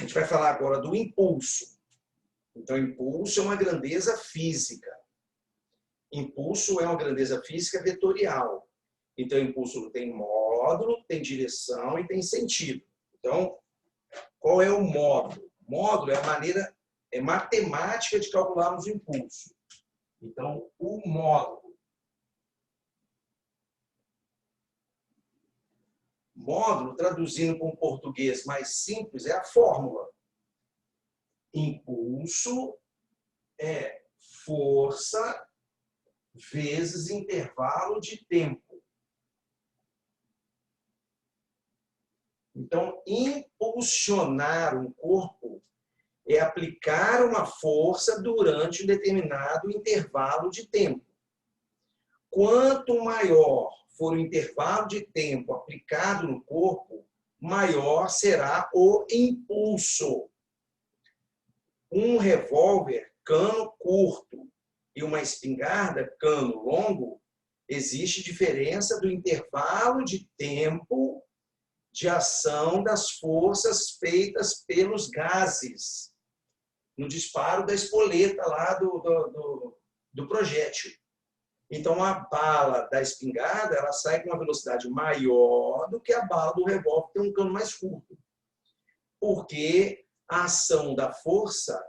gente vai falar agora do impulso. Então, impulso é uma grandeza física. Impulso é uma grandeza física vetorial. Então, impulso tem módulo, tem direção e tem sentido. Então, qual é o módulo? Módulo é a maneira matemática de calcularmos o impulso. Então, o módulo. Módulo, traduzindo para um português mais simples, é a fórmula. Impulso é força vezes intervalo de tempo. Então, impulsionar um corpo é aplicar uma força durante um determinado intervalo de tempo. Quanto maior for o intervalo de tempo aplicado no corpo, maior será o impulso. Um revólver, cano curto, e uma espingarda, cano longo, existe diferença do intervalo de tempo de ação das forças feitas pelos gases no disparo da espoleta lá do projétil. Então, a bala da espingarda ela sai com uma velocidade maior do que a bala do revólver, que tem um cano mais curto. Porque a ação da força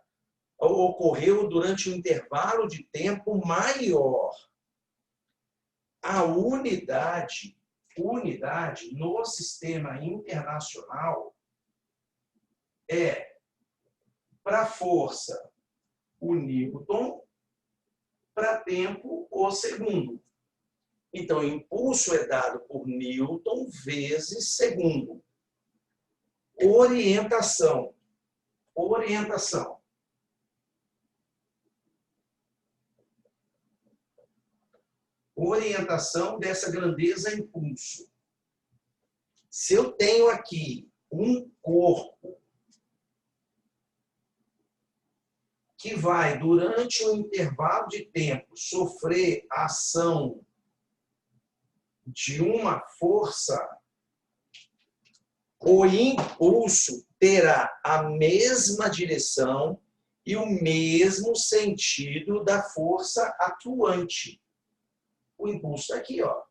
ocorreu durante um intervalo de tempo maior. A unidade no sistema internacional é, para força, o Newton, para tempo, o segundo. Então, o impulso é dado por Newton vezes segundo. Orientação. Orientação dessa grandeza impulso. Se eu tenho aqui um corpo que vai, durante um intervalo de tempo, sofrer a ação de uma força, o impulso terá a mesma direção e o mesmo sentido da força atuante. O impulso está aqui, ó.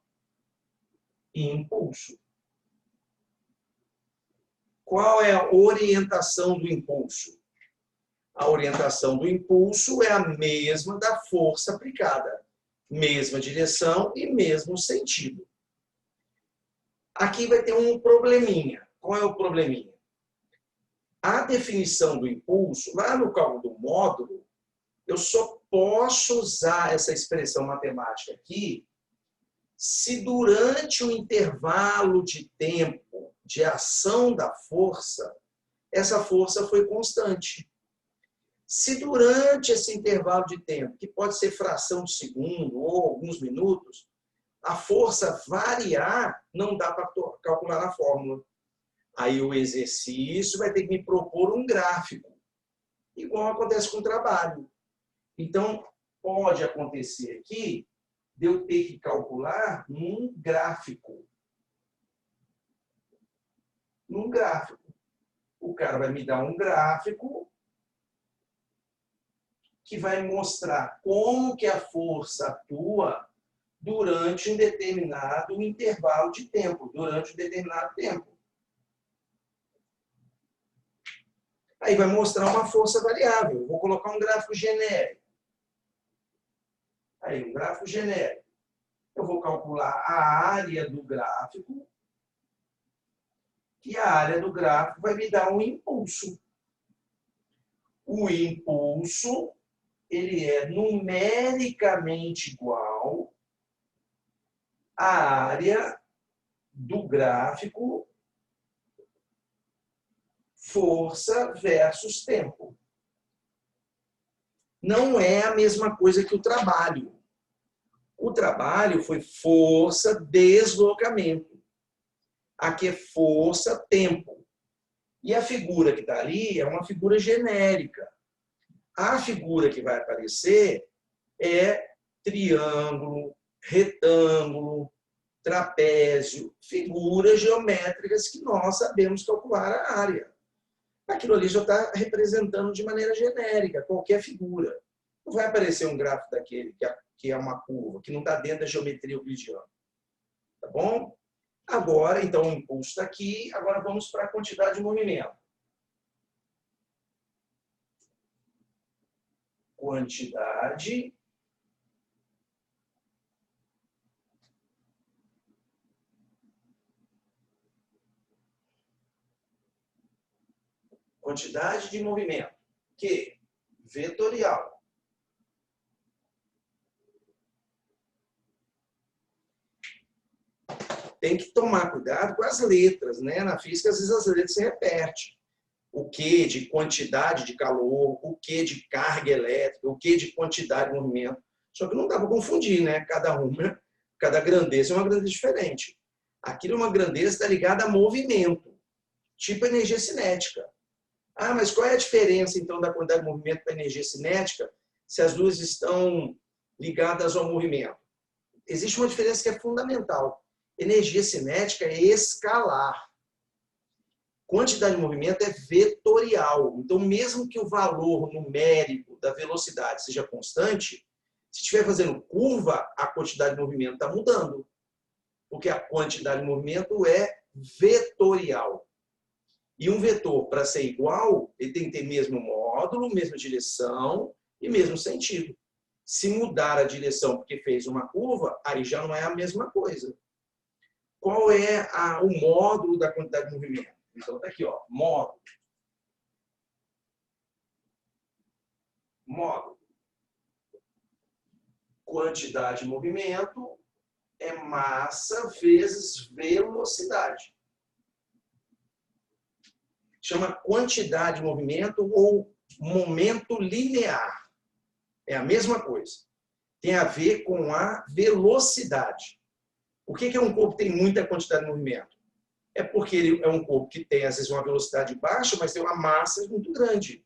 Impulso. Qual é a orientação do impulso? A orientação do impulso é a mesma da força aplicada. Mesma direção e mesmo sentido. Aqui vai ter um probleminha. Qual é o probleminha? A definição do impulso, lá no cálculo do módulo, eu só posso usar essa expressão matemática aqui se durante o intervalo de tempo de ação da força, essa força foi constante. Se durante esse intervalo de tempo, que pode ser fração de segundo ou alguns minutos, a força variar, não dá para calcular na fórmula. Aí o exercício vai ter que me propor um gráfico, igual acontece com o trabalho. Então, pode acontecer aqui de eu ter que calcular num gráfico. Num gráfico. O cara vai me dar um gráfico que vai mostrar como que a força atua durante um determinado intervalo de tempo, durante um determinado tempo. Aí vai mostrar uma força variável. Eu vou colocar um gráfico genérico. Aí, um gráfico genérico. Eu vou calcular a área do gráfico. E a área do gráfico vai me dar um impulso. O impulso, ele é numericamente igual à área do gráfico força versus tempo. Não é a mesma coisa que o trabalho. O trabalho foi força, deslocamento. Aqui é força, tempo. E a figura que está ali é uma figura genérica. A figura que vai aparecer é triângulo, retângulo, trapézio, figuras geométricas que nós sabemos calcular a área. aquilo ali já está representando de maneira genérica qualquer figura. Não vai aparecer um gráfico daquele que é uma curva, que não está dentro da geometria euclidiana. Tá bom? Agora, então, o impulso está aqui. Agora vamos para a quantidade de movimento. Quantidade de movimento, que vetorial. Tem que tomar cuidado com as letras, né? Na física, às vezes, as letras se repetem. O Q de quantidade de calor, o Q de carga elétrica, o Q de quantidade de movimento. Só que não dá para confundir, né? Cada grandeza é uma grandeza diferente. Aquilo é uma grandeza que está ligada a movimento, tipo energia cinética. Ah, mas qual é a diferença, então, da quantidade de movimento para a energia cinética se as duas estão ligadas ao movimento? Existe uma diferença que é fundamental. Energia cinética é escalar. Quantidade de movimento é vetorial. Então, mesmo que o valor numérico da velocidade seja constante, se estiver fazendo curva, a quantidade de movimento está mudando. Porque a quantidade de movimento é vetorial. E um vetor, para ser igual, ele tem que ter mesmo módulo, mesma direção e mesmo sentido. Se mudar a direção porque fez uma curva, aí já não é a mesma coisa. Qual é o módulo da quantidade de movimento? Então, está aqui, ó, módulo. Módulo. Quantidade de movimento é massa vezes velocidade. Chama quantidade de movimento ou momento linear. É a mesma coisa. Tem a ver com a velocidade. O que é um corpo que tem muita quantidade de movimento? É porque ele é um corpo que tem, às vezes, uma velocidade baixa, mas tem uma massa muito grande.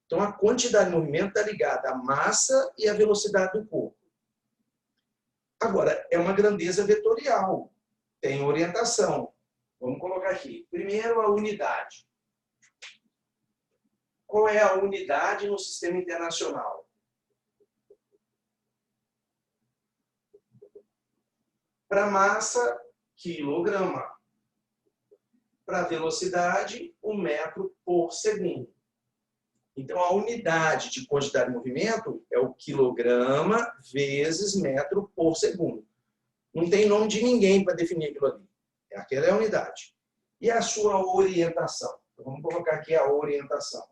Então, a quantidade de movimento está ligada à massa e à velocidade do corpo. Agora, é uma grandeza vetorial. Tem orientação. Vamos colocar aqui. Primeiro, a unidade. Qual é a unidade no sistema internacional? Para massa, quilograma. Para velocidade, 1 metro por segundo. Então, a unidade de quantidade de movimento é o quilograma vezes metro por segundo. Não tem nome de ninguém para definir aquilo ali. Aquela é a unidade. E a sua orientação? Então, vamos colocar aqui a orientação.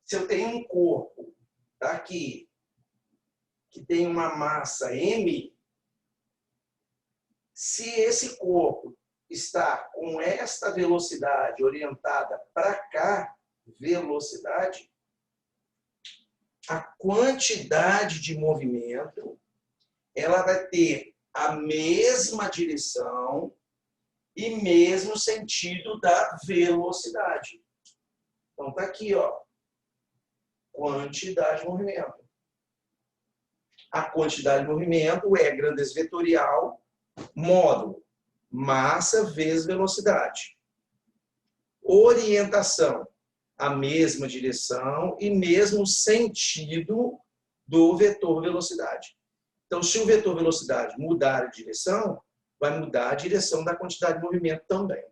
Se eu tenho um corpo aqui que tem uma massa m, se esse corpo está com esta velocidade orientada para cá, velocidade, a quantidade de movimento ela vai ter a mesma direção e mesmo sentido da velocidade. Então, está aqui, ó, quantidade de movimento. A quantidade de movimento é grandeza vetorial, módulo, massa vezes velocidade. Orientação, a mesma direção e mesmo sentido do vetor velocidade. Então, se o vetor velocidade mudar a direção, vai mudar a direção da quantidade de movimento também.